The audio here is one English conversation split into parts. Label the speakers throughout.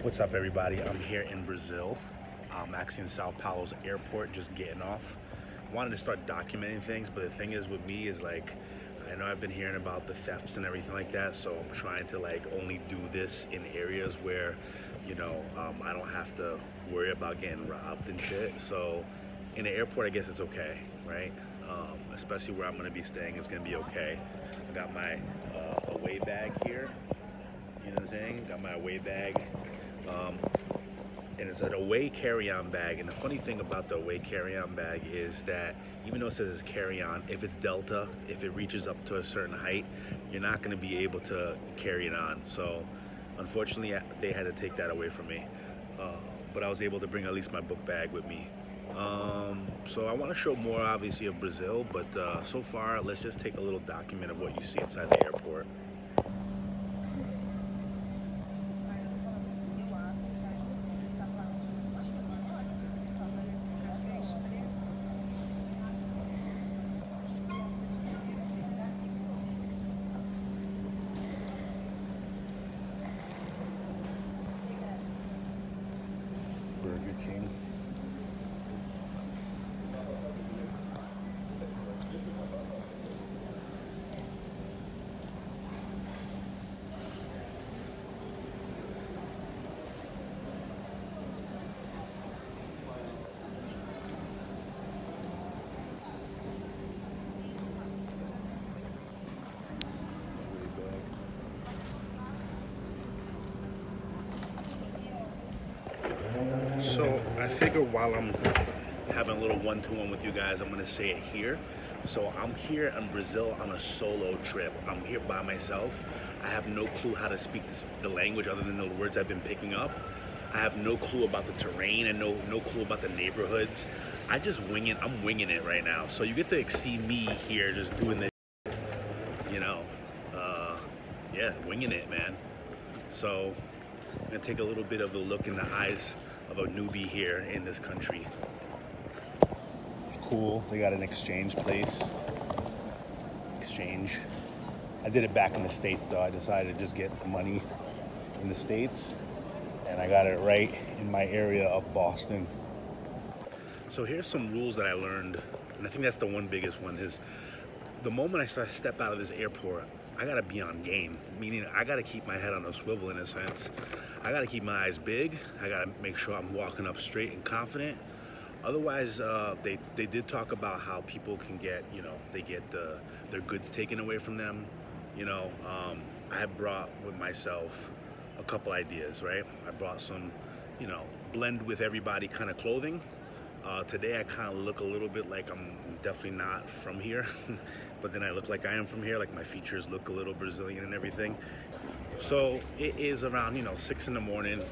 Speaker 1: What's up, everybody? I'm here in Brazil. I'm actually in Sao Paulo's airport, just getting off. Wanted to start documenting things, but the thing is with me is like, I know I've been hearing about the thefts and everything like that, so I'm trying to like only do this in areas where, I don't have to worry about getting robbed and shit. So in the airport, I guess it's okay, right? Especially where I'm gonna be staying is gonna be okay. I got my away bag here. You know what I'm saying? Got my away bag. And it's an away carry-on bag. And the funny thing about the away carry-on bag is that even though it says it's carry-on, if it's Delta, if it reaches up to a certain height, you're not going to be able to carry it on. So unfortunately, they had to take that away from me. But I was able to bring at least my book bag with me. So I want to show more, obviously, of Brazil. But so far, let's just take a little document of what you see inside the airport. Burger King. So I figure while I'm having a little one-to-one with you guys, I'm gonna say it here. So I'm here in Brazil on a solo trip. I'm here by myself. I have no clue how to speak the language other than the words I've been picking up. I have no clue about the terrain and no clue about the neighborhoods. I just wing it. I'm winging it right now. So you get to see me here just doing this, yeah, winging it, man. So I'm gonna take a little bit of a look in the eyes of a newbie here in this country. It's cool. They got an exchange place. Exchange. I did it back in the States though. I decided to just get the money in the States, and I got it right in my area of Boston. So here's some rules that I learned, and I think that's the one biggest one is the moment I step out of this airport, I gotta be on game, meaning I gotta keep my head on a swivel in a sense. I gotta keep my eyes big. I gotta make sure I'm walking up straight and confident. Otherwise, they did talk about how people can get, they get their goods taken away from them. I have brought with myself a couple ideas, right? I brought some, blend with everybody kind of clothing. Today I kind of look a little bit like I'm definitely not from here, but then I look like I am from here, like my features look a little Brazilian and everything. So it is around, 6 in the morning.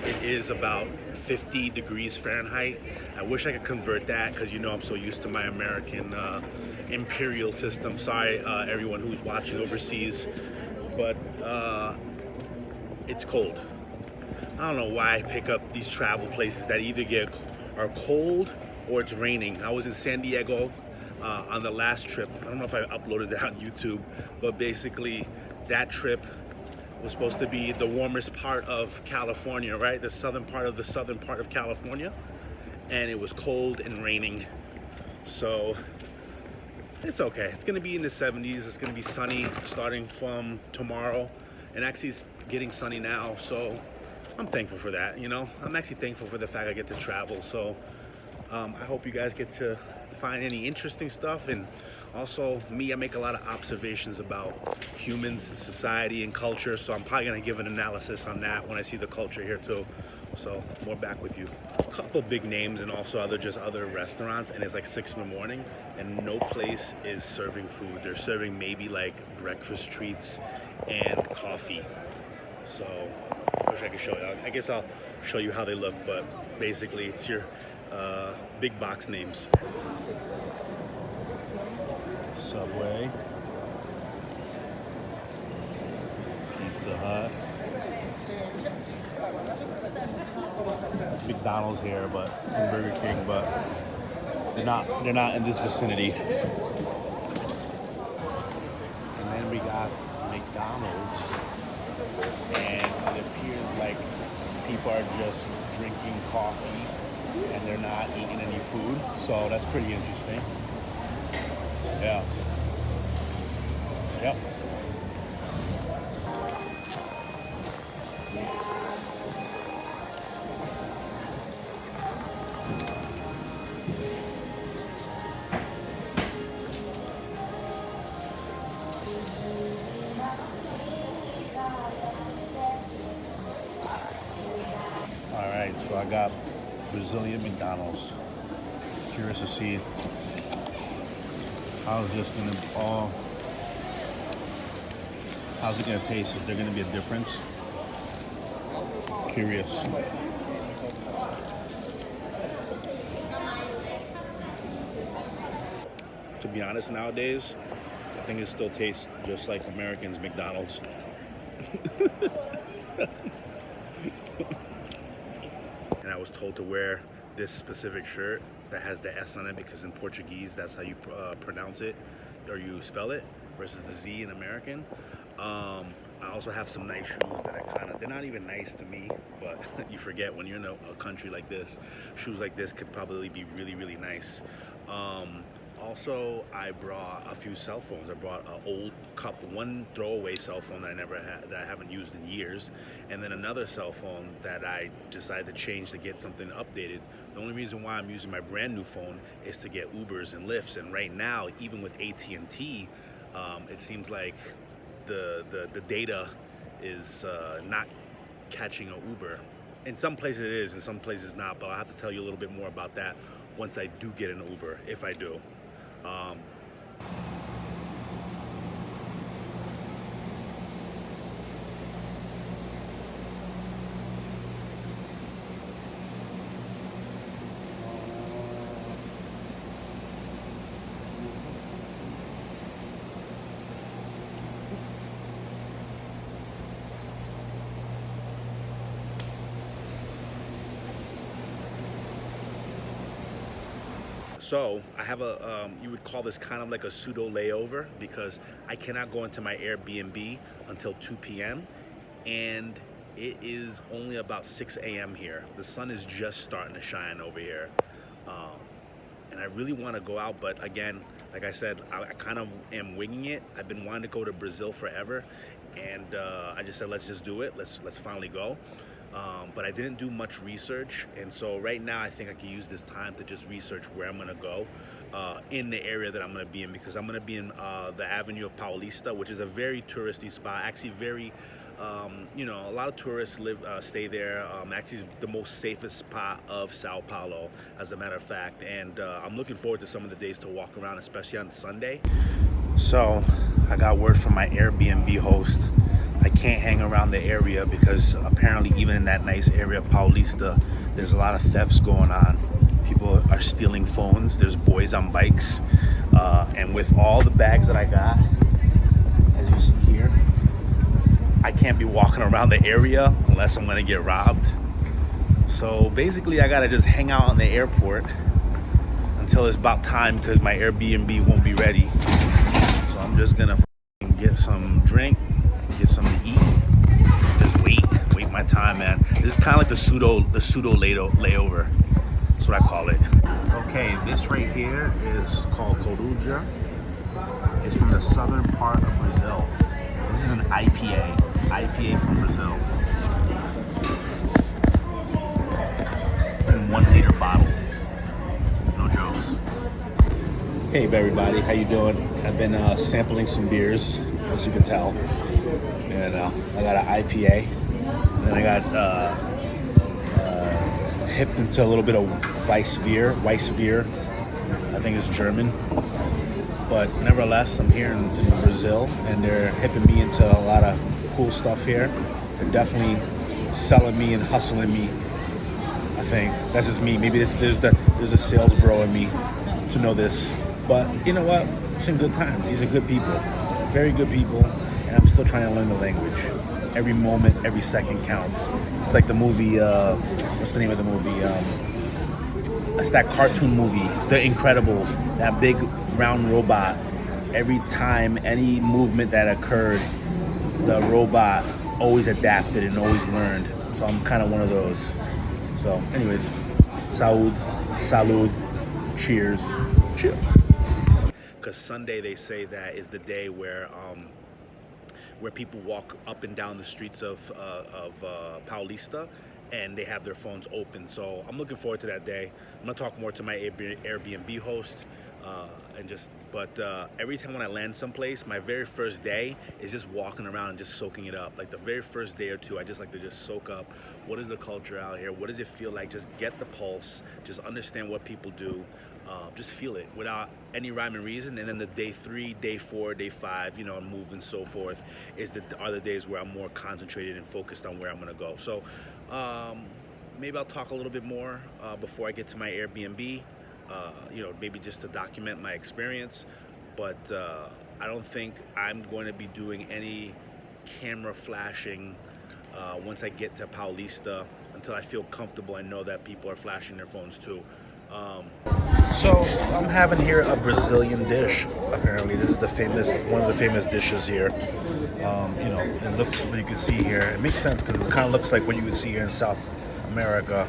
Speaker 1: It is about 50 degrees Fahrenheit. I wish I could convert that because, I'm so used to my American imperial system. Sorry, everyone who's watching overseas, but it's cold. I don't know why I pick up these travel places that either are cold or it's raining. I was in San Diego on the last trip. I don't know if I uploaded that on YouTube, but basically that trip was supposed to be the warmest part of California, right? The southern part of California. And it was cold and raining. So it's okay. It's gonna be in the 70s. It's gonna be sunny starting from tomorrow. And actually it's getting sunny now. So I'm thankful for that, I'm actually thankful for the fact I get to travel. So I hope you guys get to find any interesting stuff. And also me, I make a lot of observations about humans, society, and culture. So I'm probably gonna give an analysis on that when I see the culture here too. So more back with you. A couple big names and also other restaurants, and it's like 6 in the morning and no place is serving food. They're serving maybe like breakfast treats and coffee. So I wish I could show you. I guess I'll show you how they look, but basically it's your big box names. Subway, Pizza Hut, McDonald's here, and Burger King, but they're not in this vicinity. And then we got McDonald's, and it appears like people are just drinking coffee and they're not eating any food. So that's pretty interesting. Yeah. Yep. All right, so I got Brazilian McDonald's. Curious to see how's it gonna taste? Is there gonna be a difference? Curious. To be honest, nowadays, I think it still tastes just like Americans' McDonald's. And I was told to wear this specific shirt that has the S on it because in Portuguese, that's how you pronounce it or you spell it versus the Z in American. I also have some nice shoes that they're not even nice to me, but you forget when you're in a country like this, shoes like this could probably be really, really nice. Also, I brought a few cell phones. I brought an old one throwaway cell phone that I haven't used in years, and then another cell phone that I decided to change to get something updated. The only reason why I'm using my brand new phone is to get Ubers and Lyfts, and right now, even with AT&T, it seems like the data is not catching an Uber. In some places it is, in some places not, but I'll have to tell you a little bit more about that once I do get an Uber, if I do. So I have you would call this kind of like a pseudo layover because I cannot go into my Airbnb until 2 p.m. and it is only about 6 a.m. here. The sun is just starting to shine over here. And I really want to go out, but again, like I said, I kind of am winging it. I've been wanting to go to Brazil forever, and I just said, let's just do it. Let's finally go. But I didn't do much research, and so right now I think I can use this time to just research where I'm gonna go in the area that I'm gonna be in, because I'm gonna be in the Avenue of Paulista, which is a very touristy spot. Actually, very, a lot of tourists stay there. Actually, it's the most safest spot of Sao Paulo, as a matter of fact. And I'm looking forward to some of the days to walk around, especially on Sunday. So I got word from my Airbnb host. I can't hang around the area because apparently even in that nice area of Paulista, there's a lot of thefts going on. People are stealing phones. There's boys on bikes. And with all the bags that I got, as you see here, I can't be walking around the area unless I'm gonna get robbed. So basically I gotta just hang out in the airport until it's about time because my Airbnb won't be ready. So I'm just gonna get some drink, get something to eat, just wait my time, man. This is kind of like the pseudo layover. That's what I call it. Okay, this right here is called Coruja. It's from the southern part of Brazil. This is an IPA from Brazil. It's in 1 liter bottle. No jokes. Hey everybody, how you doing? I've been sampling some beers, as you can tell. And I got an IPA, and then I got hipped into a little bit of Weiss beer. I think it's German. But nevertheless, I'm here in Brazil, and they're hipping me into a lot of cool stuff here. They're definitely selling me and hustling me. I think that's just me. Maybe there's a sales bro in me to know this. But you know what? It's in good times. These are good people, very good people. And I'm still trying to learn the language. Every moment, every second counts. It's like the movie, what's the name of the movie? It's that cartoon movie, The Incredibles, that big round robot. Every time, any movement that occurred, the robot always adapted and always learned. So I'm kind of one of those. So anyways, salud, salud, cheers, cheers. Because Sunday, they say that is the day where people walk up and down the streets of Paulista, and they have their phones open. So I'm looking forward to that day. I'm gonna talk more to my Airbnb host, but every time when I land someplace, my very first day is just walking around and just soaking it up. Like the very first day or two, I just like to just soak up. What is the culture out here? What does it feel like? Just get the pulse. Just understand what people do. Just feel it without any rhyme and reason. And then the day 3, day 4, day 5, and move and so forth are the days where I'm more concentrated and focused on where I'm gonna go. So maybe I'll talk a little bit more before I get to my Airbnb. Maybe just to document my experience. But I don't think I'm going to be doing any camera flashing once I get to Paulista until I feel comfortable and know that people are flashing their phones too. So I'm having here a Brazilian dish. Apparently, this is one of the famous dishes here. It looks, what you can see here, it makes sense because it kind of looks like what you would see here in South America.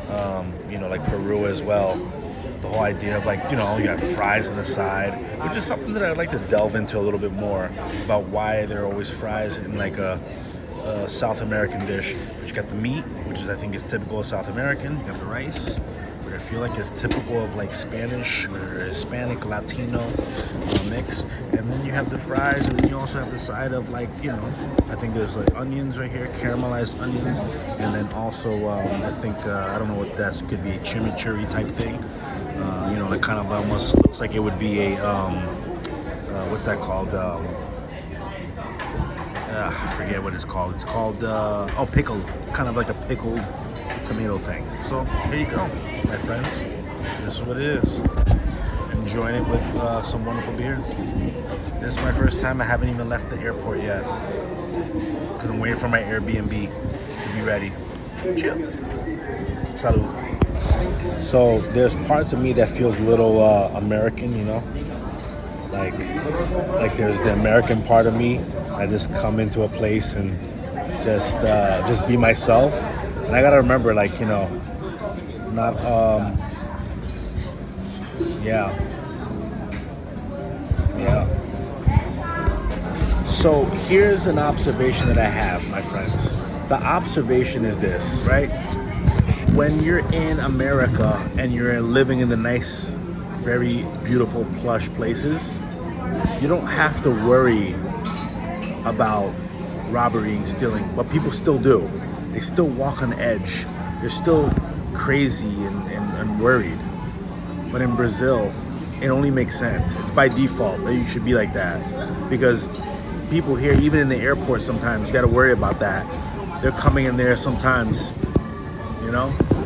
Speaker 1: Like Peru as well. The whole idea of you got fries on the side, which is something that I'd like to delve into a little bit more about why there are always fries in like a South American dish. But you got the meat, which I think is typical of South American. You got the rice, which I feel like is typical of like Spanish or Hispanic Latino mix. And then you have the fries, and then you also have the side of I think there's like onions right here, caramelized onions, and then also I think I don't know what that could be, chimichurri type thing. It kind of almost looks like it would be a what's that called? I forget what it's called. It's called pickled, kind of like a pickled tomato thing. So here you go, my friends. This is what it is. Enjoying it with some wonderful beer. This is my first time. I haven't even left the airport yet because I'm waiting for my Airbnb to be ready. Chill. Salud. So there's parts of me that feels a little American, like there's the American part of me. I just come into a place and just be myself. And I gotta remember, not So here's an observation that I have, my friends. The observation is this, right? When you're in America and you're living in the nice, very beautiful, plush places, you don't have to worry about robbery and stealing, but people still do. They still walk on edge. They're still crazy and worried. But in Brazil, it only makes sense. It's by default that you should be like that, because people here, even in the airport, sometimes you got to worry about that. They're coming in there sometimes,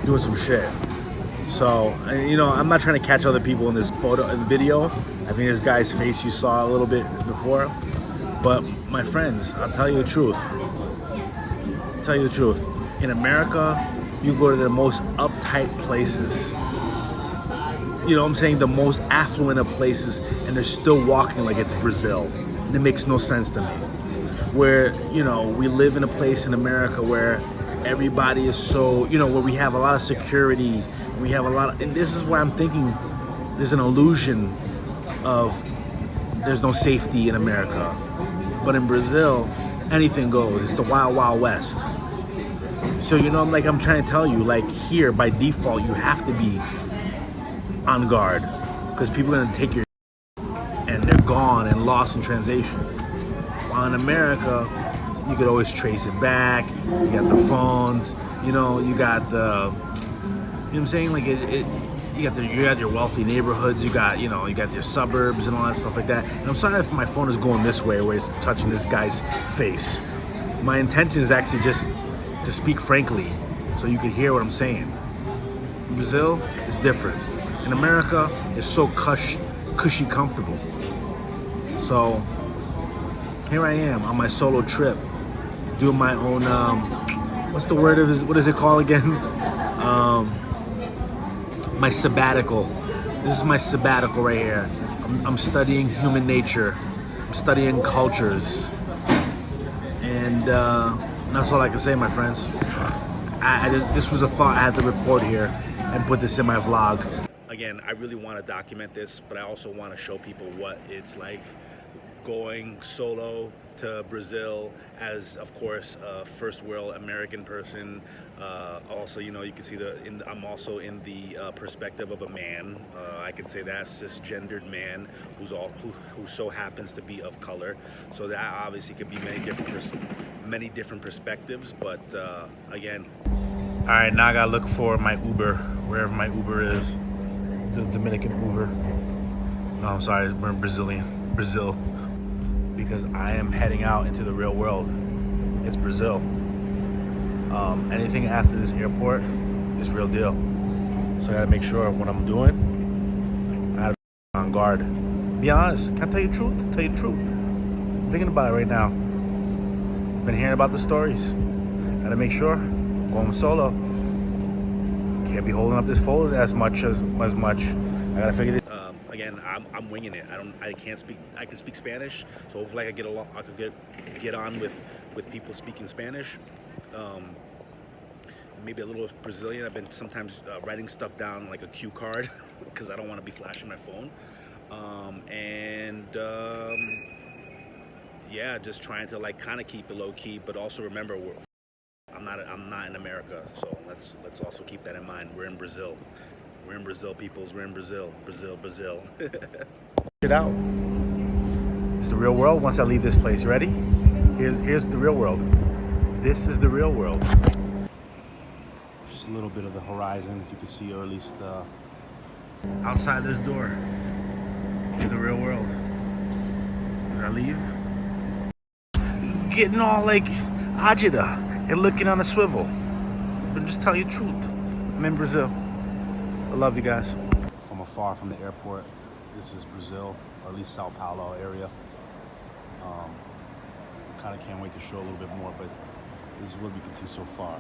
Speaker 1: doing some shit. So, I'm not trying to catch other people in this video. I think this guy's face you saw a little bit before. But my friends, I'll tell you the truth. In America, you go to the most uptight places. You know what I'm saying? The most affluent of places, and they're still walking like it's Brazil. And it makes no sense to me. Where, we live in a place in America where everybody is so, where we have a lot of security. We have and this is why I'm thinking there's an illusion of there's no safety in America. But in Brazil, anything goes. It's the wild, wild west. So, I'm trying to tell you, here, by default, you have to be on guard, because people are going to take your and they're gone and lost in translation. While in America, you could always trace it back. You got the phones, you got the, what I'm saying? You got your wealthy neighborhoods, you got your suburbs and all that stuff like that. And I'm sorry if my phone is going this way where it's touching this guy's face. My intention is actually just to speak frankly so you can hear what I'm saying. Brazil is different. In America, it's so cushy comfortable. So here I am on my solo trip, doing my own, what is it called again? My sabbatical. This is my sabbatical right here. I'm studying human nature. I'm studying cultures. And that's all I can say, my friends.
Speaker 2: this was a thought I had to record here and put this in my vlog.
Speaker 1: Again, I really want to document this, but I also want to show people what it's like going solo to Brazil as, of course, a first world American person. Also, you know, you can see I'm also in the perspective of a man. I can say that cisgendered man who so happens to be of color. So that obviously could be many different perspectives. But again,
Speaker 2: All right, now I gotta look for my Uber, wherever my Uber is. The Dominican Uber. No, I'm sorry, we're in Brazil. Because I am heading out into the real world. It's Brazil. Anything after this airport is real deal. So I gotta make sure what I'm doing, I gotta be on guard. Be honest, can I tell you the truth? Tell you the truth. I'm thinking about it right now. Been hearing about the stories. Gotta make sure, going solo. Can't be holding up this folder as much. I gotta figure this.
Speaker 1: Again, I'm winging it. I can't speak. I can speak Spanish, so hopefully I could get on with people speaking Spanish. Maybe a little Brazilian. I've been sometimes writing stuff down like a cue card because I don't want to be flashing my phone. Yeah, just trying to like kind of keep it low key, but also remember I'm not in America, so let's also keep that in mind. We're in Brazil. We're in Brazil, peoples. We're in Brazil. Brazil.
Speaker 2: It out. It's the real world once I leave this place. You ready? Here's the real world. This is the real world. Just a little bit of the horizon, if you can see, or at least outside this door is the real world. As I leave, getting all like agita and looking on a swivel. But just tell you the truth. I'm in Brazil. I love you guys. From afar from the airport, this is Brazil, or at least Sao Paulo area. Kind of can't wait to show a little bit more, but this is what we can see so far.